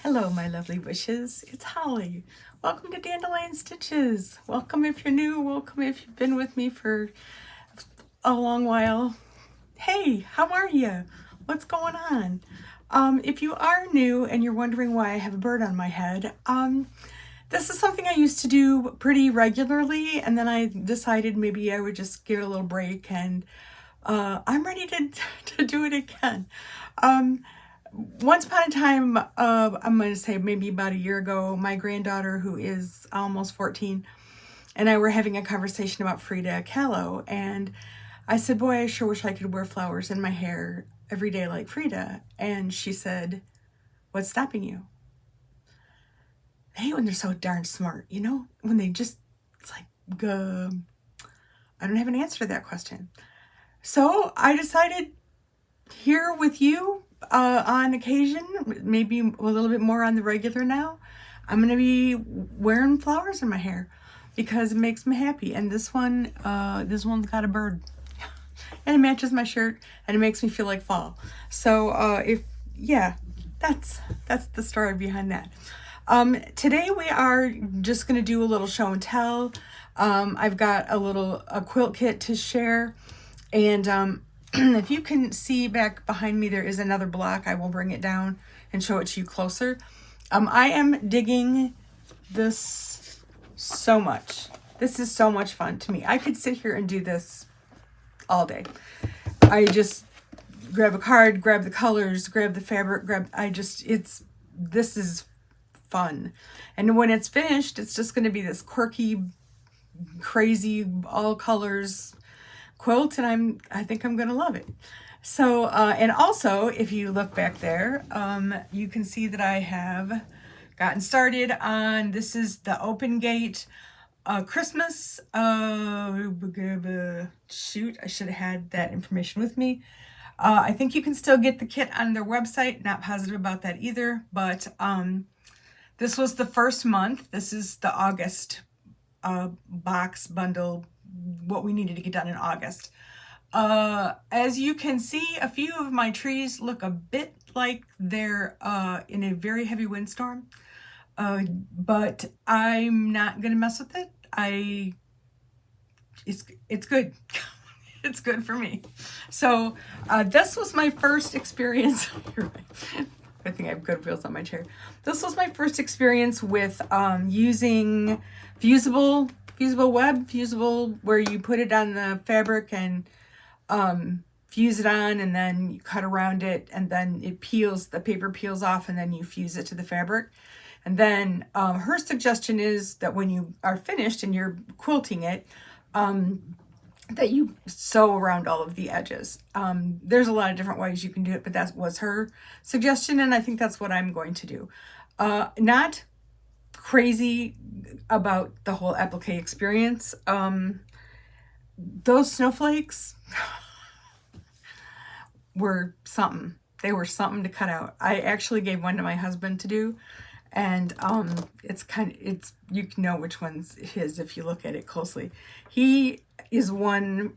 Hello, my lovely bushes. It's Holly. Welcome to Dandelion Stitches. Welcome if you're new. Welcome if you've been with me for a long while. Hey, how are you? What's going on? If you are new and you're wondering why I have a bird on my head, this is something I used to do pretty regularly, and then I decided maybe I would just give it a little break, and I'm ready to do it again. Once upon a time, I'm going to say maybe about a year ago, my granddaughter, who is almost 14, and I were having a conversation about Frida Kahlo, and I said, boy, I sure wish I could wear flowers in my hair every day like Frida. And she said, what's stopping you? I hate when they're so darn smart, you know? When they just, it's like, I don't have an answer to that question. So I decided here with you, on occasion, maybe a little bit more on the regular now, I'm going to be wearing flowers in my hair because it makes me happy. And this one's got a bird and it matches my shirt and it makes me feel like fall. So, that's the story behind that. Today we are just going to do a little show and tell. I've got a quilt kit to share, and if you can see back behind me, there is another block. I will bring it down and show it to you closer. I am digging this so much. This is so much fun to me. I could sit here and do this all day. I just grab a card, grab the colors, grab the fabric, this is fun. And when it's finished, it's just going to be this quirky, crazy, all colors quilt, and I think I'm gonna love it. So and also, if you look back there, you can see that I have gotten started on, this is the Open Gate Christmas, shoot, I should have had that information with me. I think you can still get the kit on their website, not positive about that either, but this was the first month. This is the August box bundle, what we needed to get done in August. As you can see, a few of my trees look a bit like they're in a very heavy windstorm, but I'm not gonna mess with it. It's good. It's good for me. So this was my first experience. I think I have good wheels on my chair. This was my first experience with using fusible web, where you put it on the fabric and fuse it on, and then you cut around it, and then it peels, the paper peels off, and then you fuse it to the fabric. And then her suggestion is that when you are finished and you're quilting it, that you sew around all of the edges. There's a lot of different ways you can do it, but that was her suggestion, and I think that's what I'm going to do. Not crazy about the whole applique experience. Those snowflakes were something. They were something to cut out. I actually gave one to my husband to do, and you can know which one's his if you look at it closely. He is one,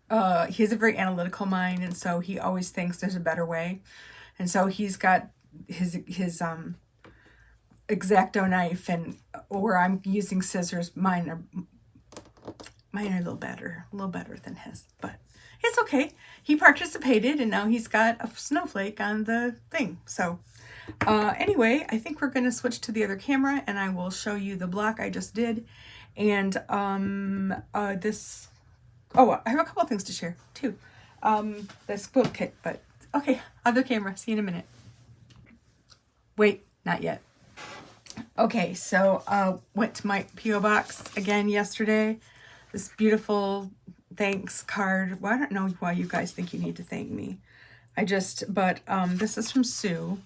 he has a very analytical mind, and so he always thinks there's a better way. And so he's got his X-Acto knife, and or I'm using scissors. Mine are a little better than his, but it's okay. He participated, and now he's got a snowflake on the thing. So anyway, I think we're going to switch to the other camera, and I will show you the block I just did. And I have a couple of things to share too. This quilt kit, but okay, other camera. See you in a minute. Wait, not yet. Okay, so went to my P.O. box again yesterday. This beautiful thanks card. Well, I don't know why you guys think you need to thank me. This is from Sue.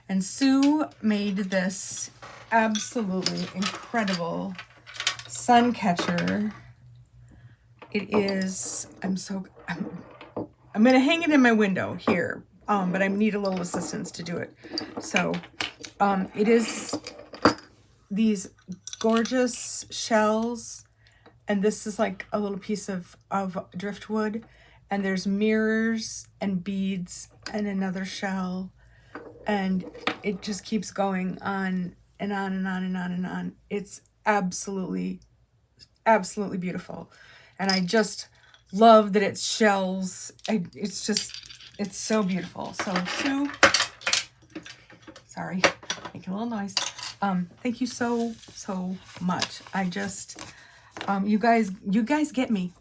And Sue made this absolutely incredible sun catcher. It is, I'm going to hang it in my window here, but I need a little assistance to do it. So it is these gorgeous shells, and this is like a little piece of driftwood, and there's mirrors and beads and another shell. and it just keeps going on and on and on and on and on. It's absolutely, absolutely beautiful. And I just love that it's shells. It's so beautiful. So Sue, sorry, making a little noise. Thank you so much. I just, you guys get me.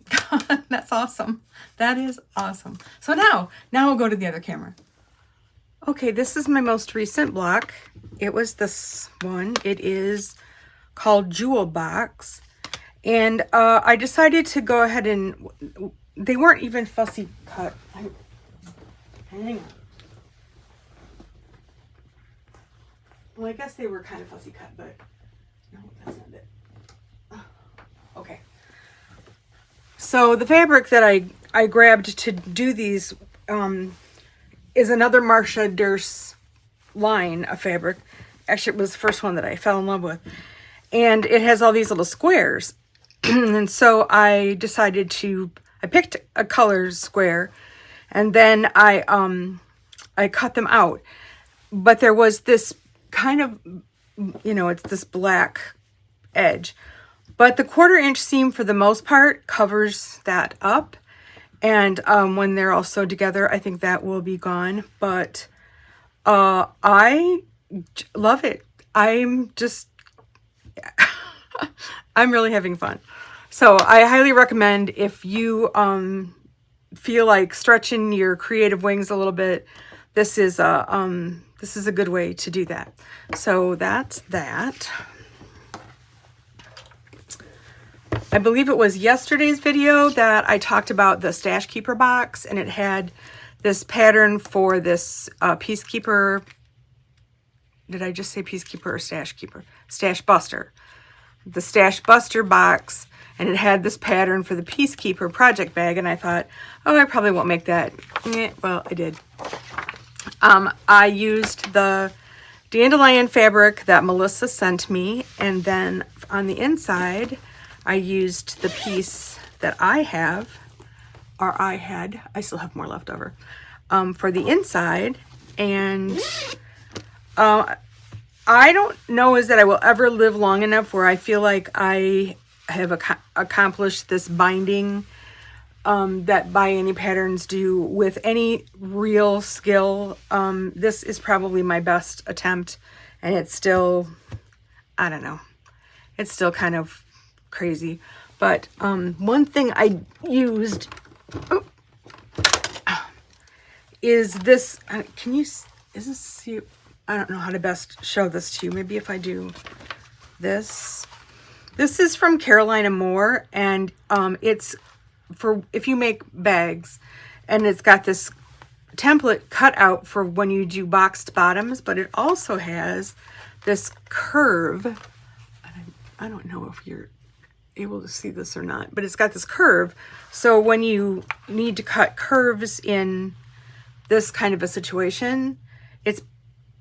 That's awesome. That is awesome. So now we'll go to the other camera. Okay, this is my most recent block. It was this one. It is called Jewel Box. And I decided to go ahead and, they weren't even fussy cut. Hang on. Well, I guess they were kind of fussy cut, but no, that's not it. Okay. So the fabric that I grabbed to do these is another Marcia Durst line of fabric. Actually, it was the first one that I fell in love with. And it has all these little squares. And so I decided I picked a color square, and then I cut them out. But there was this kind of, it's this black edge. But the 1/4 inch seam for the most part covers that up. And when they're all sewed together, I think that will be gone. But I love it. I'm really having fun. So I highly recommend, if you feel like stretching your creative wings a little bit, this is a good way to do that. So that's that. I believe it was yesterday's video that I talked about the Stash Keeper box, and it had this pattern for this Peacekeeper. Did I just say Peacekeeper or Stash Keeper? Stash Buster. The Stash Buster box, and it had this pattern for the Peacekeeper project bag, and I thought, oh, I probably won't make that. Well, I did. I used the dandelion fabric that Melissa sent me, and then on the inside, I used the piece that I had. I still have more left over, for the inside. And I don't know is that I will ever live long enough where I feel like I have accomplished this binding that By Any Patterns do with any real skill. This is probably my best attempt, and it's still, I don't know, it's still kind of crazy. But one thing I used is this. I don't know how to best show this to you. Maybe if I do this. This is from Carolina Moore, and it's for if you make bags, and it's got this template cut out for when you do boxed bottoms, but it also has this curve. I don't know if you're able to see this or not, but it's got this curve. So when you need to cut curves in this kind of a situation, it's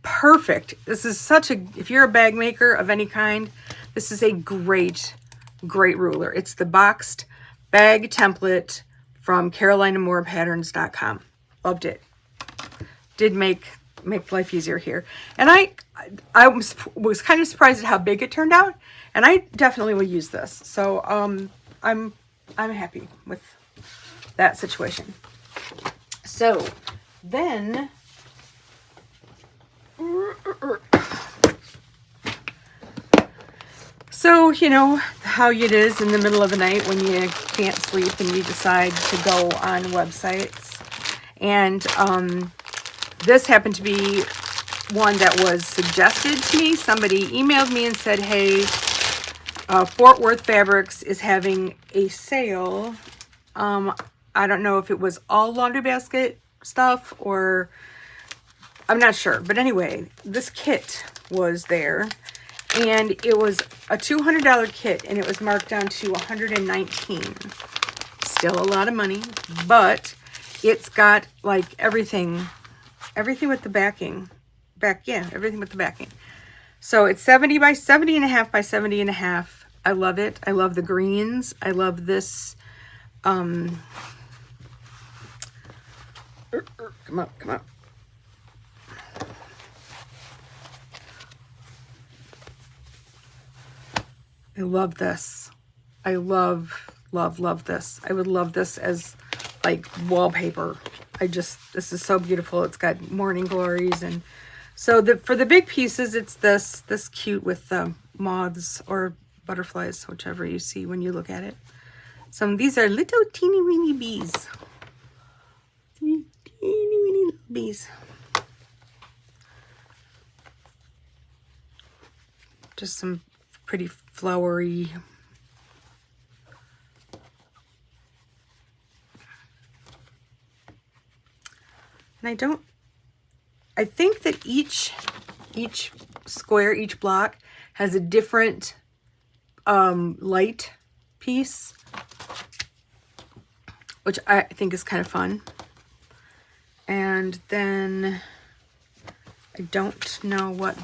perfect. This is if you're a bag maker of any kind, this is a great ruler. It's the boxed bag template from CarolinaMoorePatterns.com. Loved it. Did make life easier here. And I was kind of surprised at how big it turned out, and I definitely will use this. So I'm happy with that situation. So then you know how it is in the middle of the night when you can't sleep and you decide to go on websites. And this happened to be one that was suggested to me. Somebody emailed me and said, hey, Fort Worth Fabrics is having a sale. I don't know if it was all laundry basket stuff or I'm not sure. But anyway, this kit was there. And it was a $200 kit, and it was marked down to $119. Still a lot of money, but it's got like everything with the backing. Everything with the backing. So it's 70 by 70 and a half by 70 and a half. I love it. I love the greens. I love this. Come on. love this. I love, love, love this. I would love this as like wallpaper. This is so beautiful. It's got morning glories. And so for the big pieces, it's this cute with the moths or butterflies, whichever you see when you look at it. So these are little teeny weeny bees. Teeny weeny little bees. Just some pretty flowery. And I think that each square, each block has a different light piece, which I think is kind of fun. And then I don't know what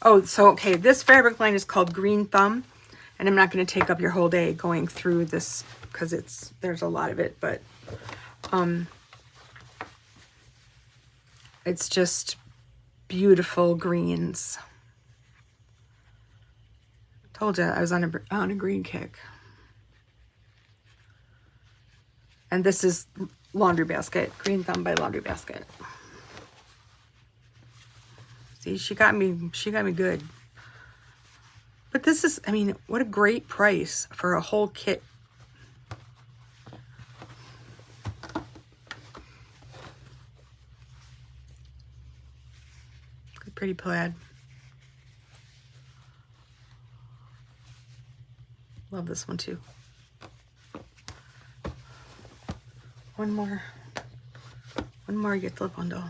okay, this fabric line is called Green Thumb, and I'm not going to take up your whole day going through this because there's a lot of it, but it's just beautiful greens. Told you I was on a green kick. And this is Laundry Basket, Green Thumb by Laundry Basket. See, she got me good. But this is, I mean, what a great price for a whole kit. Pretty plaid. Love this one too. One more get the bundle.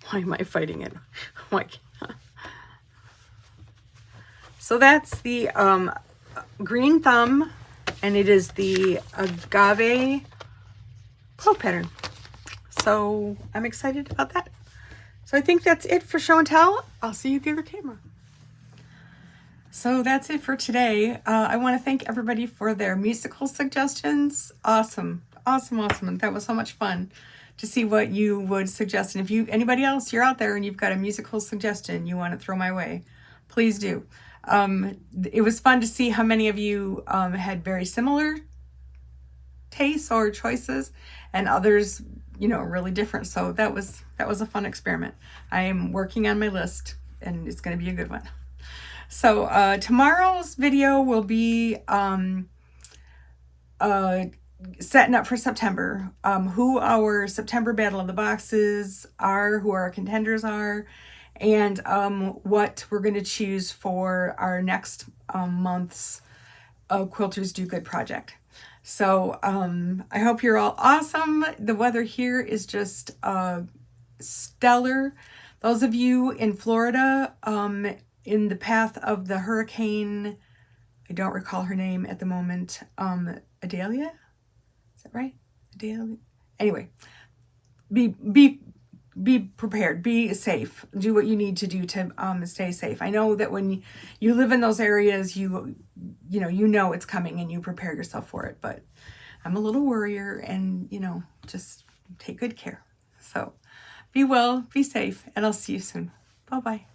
Why am I fighting it? Why can't I? So that's the Green Thumb, and it is the agave quilt pattern. So I'm excited about that. So I think that's it for show and tell. I'll see you through the camera. So that's it for today. I want to thank everybody for their musical suggestions. Awesome, awesome, awesome. That was so much fun to see what you would suggest. And if anybody else, you're out there and you've got a musical suggestion you want to throw my way, please do. It was fun to see how many of you had very similar tastes or choices, and others, you know, really different. So that was a fun experiment. I am working on my list, and it's going to be a good one. So tomorrow's video will be setting up for September, who our September Battle of the Boxes are, who our contenders are, and what we're going to choose for our next month's Quilters Do Good project. So I hope you're all awesome. The weather here is just stellar. Those of you in Florida, in the path of the hurricane, I don't recall her name at the moment, Adalia? Is that right? Adalia? Anyway, be prepared, be safe, do what you need to do to stay safe. I know that when you live in those areas, you know it's coming and you prepare yourself for it, but I'm a little worrier, and just take good care. So be well, be safe, and I'll see you soon. Bye-bye.